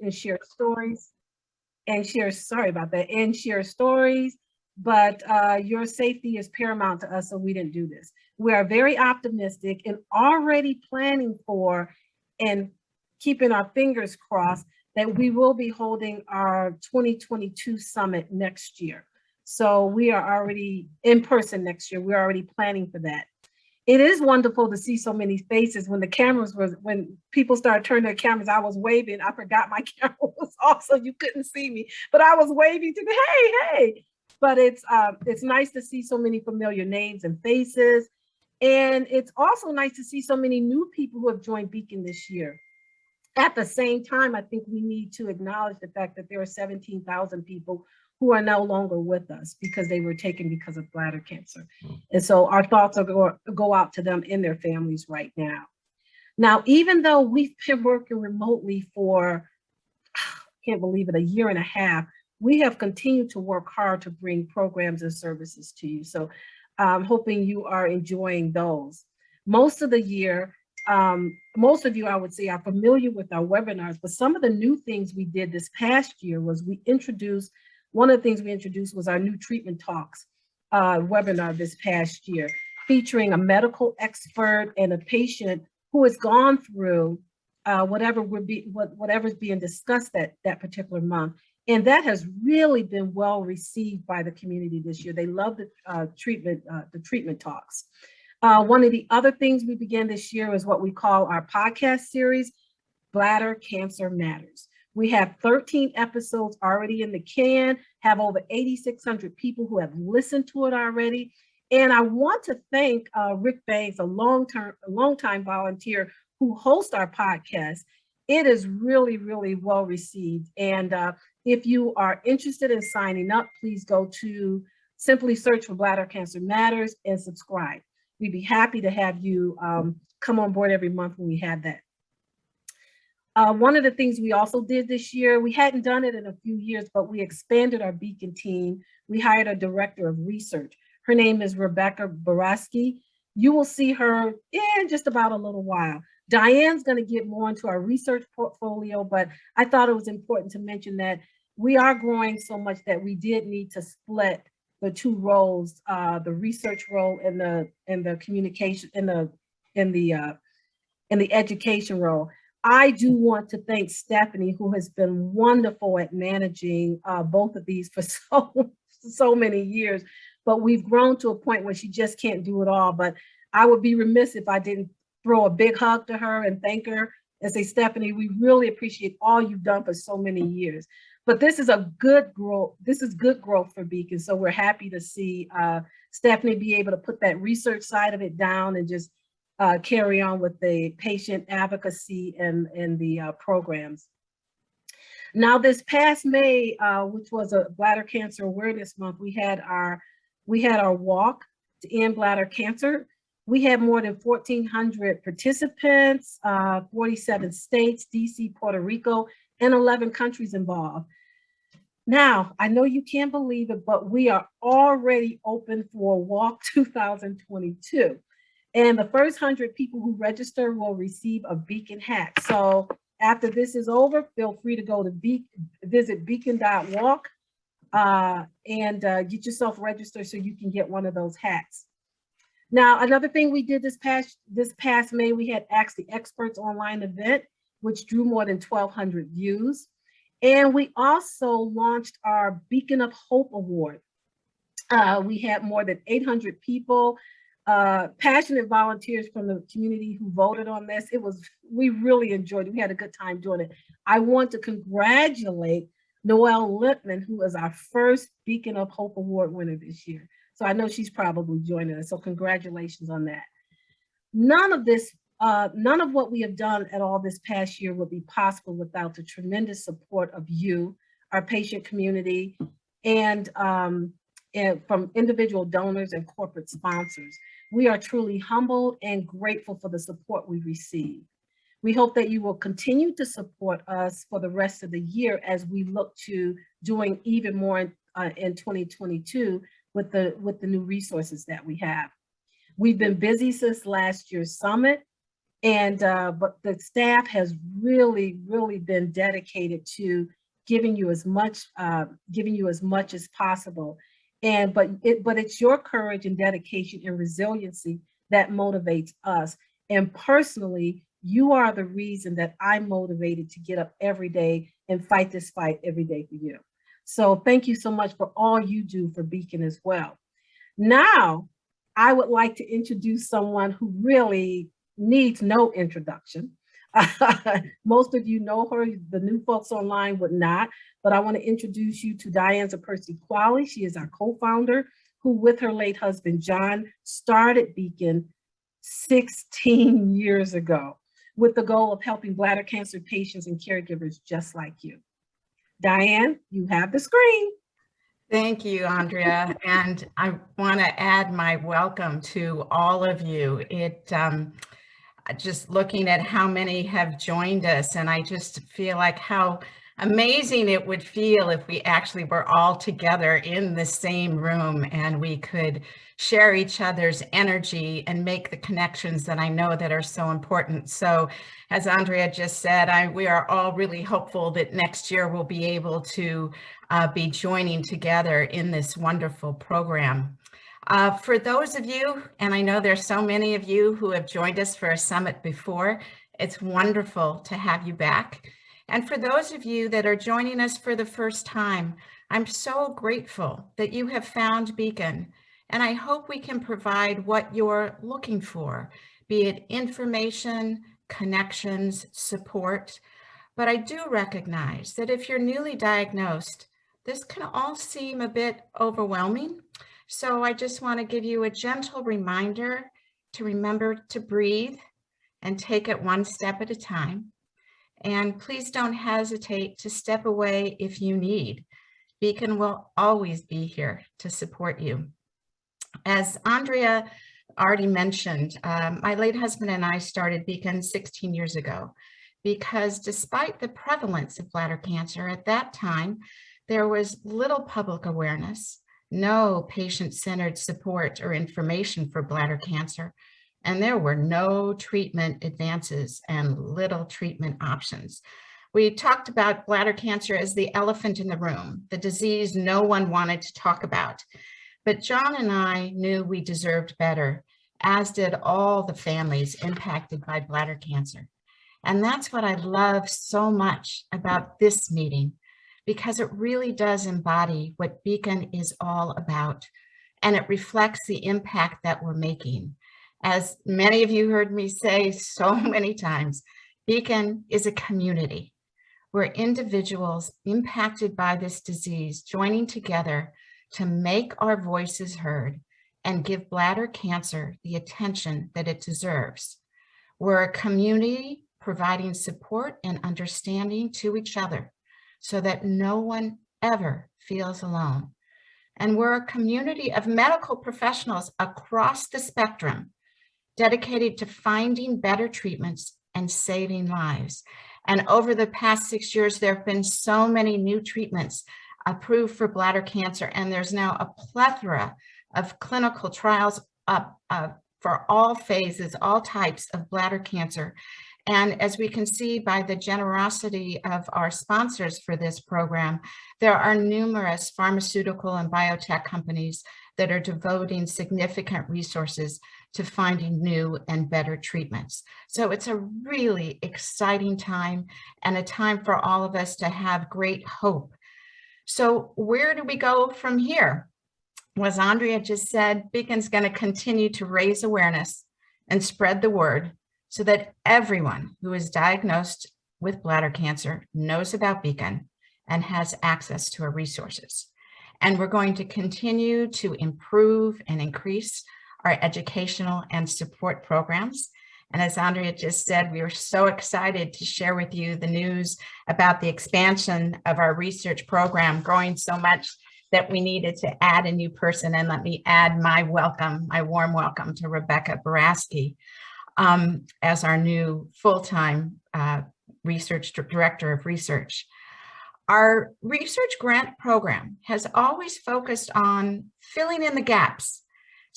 and share stories and share, sorry about that, and share stories. But your safety is paramount to us, so we didn't do this. We are very optimistic and already planning for and keeping our fingers crossed that we will be holding our 2022 summit next year. So we are already in person next year. We're already planning for that. It is wonderful to see so many faces. When people started turning their cameras, I was waving. I forgot my camera was off, so you couldn't see me, but I was waving to the, hey. But it's nice to see so many familiar names and faces. And it's also nice to see so many new people who have joined Beacon this year. At the same time, I think we need to acknowledge the fact that there are 17,000 people who are no longer with us because they were taken because of bladder cancer. And so our thoughts are go out to them and their families right now. Now, even though we've been working remotely for, I can't believe it, a year and a half, we have continued to work hard to bring programs and services to you. So I'm hoping you are enjoying those. Most of the year, most of you, I would say, are familiar with our webinars, but some of the new things we did this past year was one of the things we introduced was our new treatment talks webinar this past year, featuring a medical expert and a patient who has gone through whatever's being discussed that particular month. And that has really been well received by the community this year. They love the treatment talks. One of the other things we began this year is what we call our podcast series, Bladder Cancer Matters. We have 13 episodes already in the can, have over 8,600 people who have listened to it already. And I want to thank Rick Banks, a long-time volunteer who hosts our podcast. It is really, really well received. And if you are interested in signing up, please go to simply search for Bladder Cancer Matters and subscribe. We'd be happy to have you come on board every month when we have that. One of the things we also did this year, we hadn't done it in a few years, but we expanded our Beacon team. We hired a director of research. Her name is Rebecca Baraski. You will see her in just about a little while. Diane's going to get more into our research portfolio, but I thought it was important to mention that we are growing so much that we did need to split the two roles, the research role and the communication in the education role. I do want to thank Stephanie, who has been wonderful at managing both of these for so many years, but we've grown to a point where she just can't do it all. But I would be remiss if I didn't throw a big hug to her and thank her and say, Stephanie, we really appreciate all you've done for so many years. But this is a good growth. This is good growth for Beacon. So we're happy to see Stephanie be able to put that research side of it down and just carry on with the patient advocacy and the programs. Now, this past May, which was a Bladder Cancer Awareness Month, we had our walk to end bladder cancer. We had more than 1,400 participants, 47 states, DC, Puerto Rico, and 11 countries involved. Now, I know you can't believe it, but we are already open for Walk 2022. And the first 100 people who register will receive a Beacon hat. So after this is over, feel free to go to visit beacon.walk and get yourself registered so you can get one of those hats. Now, another thing we did this past May, we had Ask the Experts online event, which drew more than 1,200 views. And we also launched our Beacon of Hope Award. We had more than 800 people, passionate volunteers from the community who voted on this. We really enjoyed it. We had a good time doing it. I want to congratulate Noelle Lippman, who is our first Beacon of Hope Award winner this year. So I know she's probably joining us. So congratulations on that. None of what we have done at all this past year would be possible without the tremendous support of you, our patient community, and from individual donors and corporate sponsors. We are truly humbled and grateful for the support we receive. We hope that you will continue to support us for the rest of the year as we look to doing even more in 2022 with the new resources that we have. We've been busy since last year's summit. And but the staff has really, really been dedicated to giving you as much as possible. And but it's your courage and dedication and resiliency that motivates us. And personally, you are the reason that I'm motivated to get up every day and fight this fight every day for you. So thank you so much for all you do for Beacon as well. Now, I would like to introduce someone who really needs no introduction. Most of you know her, the new folks online would not, but I want to introduce you to Diane Percy Qualley. She is our co-founder, who with her late husband, John, started Beacon 16 years ago with the goal of helping bladder cancer patients and caregivers just like you. Diane, you have the screen. Thank you, Andrea. And I want to add my welcome to all of you. Just looking at how many have joined us, and I just feel like how amazing it would feel if we actually were all together in the same room and we could share each other's energy and make the connections that I know that are so important. So as Andrea just said, we are all really hopeful that next year we'll be able to be joining together in this wonderful program. For those of you, and I know there's so many of you who have joined us for a summit before, it's wonderful to have you back. And for those of you that are joining us for the first time, I'm so grateful that you have found Beacon, and I hope we can provide what you're looking for, be it information, connections, support. But I do recognize that if you're newly diagnosed, this can all seem a bit overwhelming. So I just want to give you a gentle reminder to remember to breathe and take it one step at a time. And please don't hesitate to step away if you need. Beacon will always be here to support you. As Andrea already mentioned, my late husband and I started Beacon 16 years ago because despite the prevalence of bladder cancer at that time, there was little public awareness, no patient-centered support or information for bladder cancer, and there were no treatment advances and little treatment options. We talked about bladder cancer as the elephant in the room, the disease no one wanted to talk about. But John and I knew we deserved better, as did all the families impacted by bladder cancer. And that's what I love so much about this meeting, because it really does embody what Beacon is all about, and it reflects the impact that we're making. As many of you heard me say so many times, Beacon is a community where individuals impacted by this disease joining together to make our voices heard and give bladder cancer the attention that it deserves. We're a community providing support and understanding to each other so that no one ever feels alone. And we're a community of medical professionals across the spectrum dedicated to finding better treatments and saving lives. And over the past 6 years, there have been so many new treatments approved for bladder cancer, and there's now a plethora of clinical trials for all phases, all types of bladder cancer. And as we can see by the generosity of our sponsors for this program, there are numerous pharmaceutical and biotech companies that are devoting significant resources to finding new and better treatments. So it's a really exciting time and a time for all of us to have great hope. So where do we go from here? As Andrea just said, Beacon's going to continue to raise awareness and spread the word so that everyone who is diagnosed with bladder cancer knows about Beacon and has access to our resources. And we're going to continue to improve and increase our educational and support programs. And as Andrea just said, we are so excited to share with you the news about the expansion of our research program, growing so much that we needed to add a new person. And let me add my welcome, my warm welcome to Rebecca Baraski as our new full-time research director of research. Our research grant program has always focused on filling in the gaps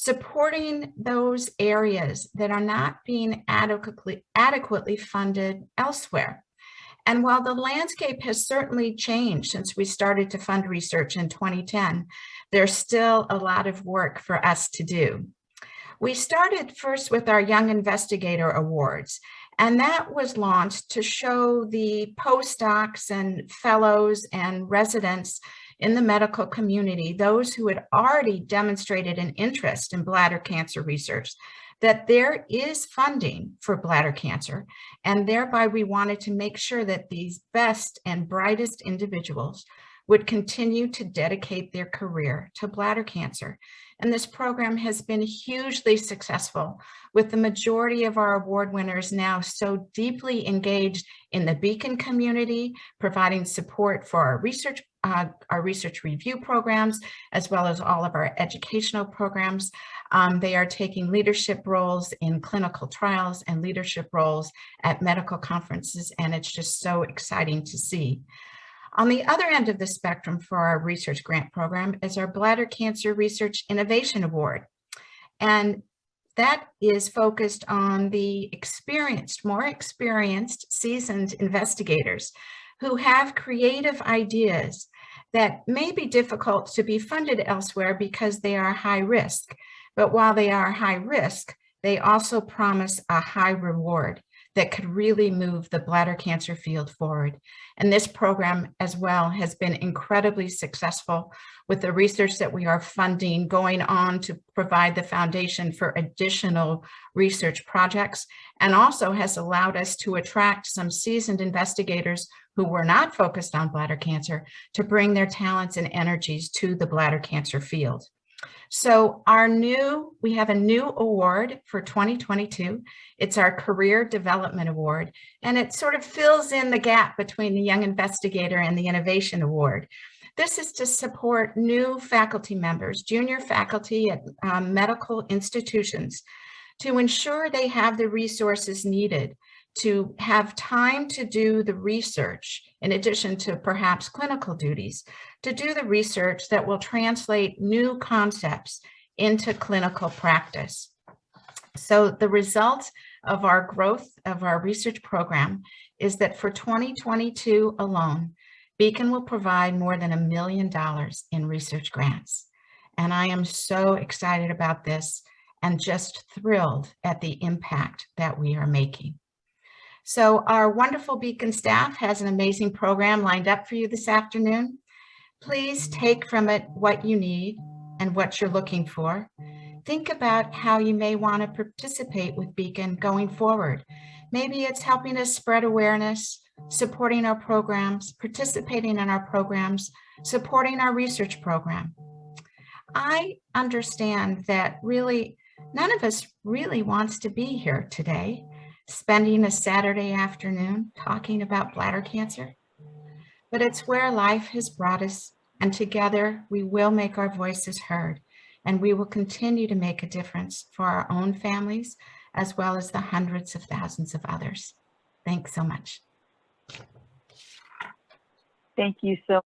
supporting those areas that are not being adequately funded elsewhere. And while the landscape has certainly changed since we started to fund research in 2010, there's still a lot of work for us to do. We started first with our Young Investigator Awards, and that was launched to show the postdocs and fellows and residents in the medical community, those who had already demonstrated an interest in bladder cancer research, that there is funding for bladder cancer, and thereby we wanted to make sure that these best and brightest individuals would continue to dedicate their career to bladder cancer. And this program has been hugely successful, with the majority of our award winners now so deeply engaged in the BCAN community, providing support for our research review programs, as well as all of our educational programs. They are taking leadership roles in clinical trials and leadership roles at medical conferences, and it's just so exciting to see. On the other end of the spectrum for our research grant program is our Bladder Cancer Research Innovation Award. And that is focused on the more experienced, seasoned investigators who have creative ideas that may be difficult to be funded elsewhere because they are high risk. But while they are high risk, they also promise a high reward that could really move the bladder cancer field forward. And this program as well has been incredibly successful, with the research that we are funding going on to provide the foundation for additional research projects, and also has allowed us to attract some seasoned investigators who were not focused on bladder cancer to bring their talents and energies to the bladder cancer field. So we have a new award for 2022. It's our Career Development Award, and it sort of fills in the gap between the Young Investigator and the Innovation Award. This is to support new faculty members, junior faculty at medical institutions, to ensure they have the resources needed to have time to do the research, in addition to perhaps clinical duties, to do the research that will translate new concepts into clinical practice. So the result of our growth of our research program is that for 2022 alone, BCAN will provide more than $1 million in research grants. And I am so excited about this and just thrilled at the impact that we are making. So our wonderful BCAN staff has an amazing program lined up for you this afternoon. Please take from it what you need and what you're looking for. Think about how you may want to participate with BCAN going forward. Maybe it's helping us spread awareness, supporting our programs, participating in our programs, supporting our research program. I understand that really none of us really wants to be here today, spending a Saturday afternoon talking about bladder cancer. But it's where life has brought us, and together we will make our voices heard, and we will continue to make a difference for our own families, as well as the hundreds of thousands of others. Thanks so much. Thank you so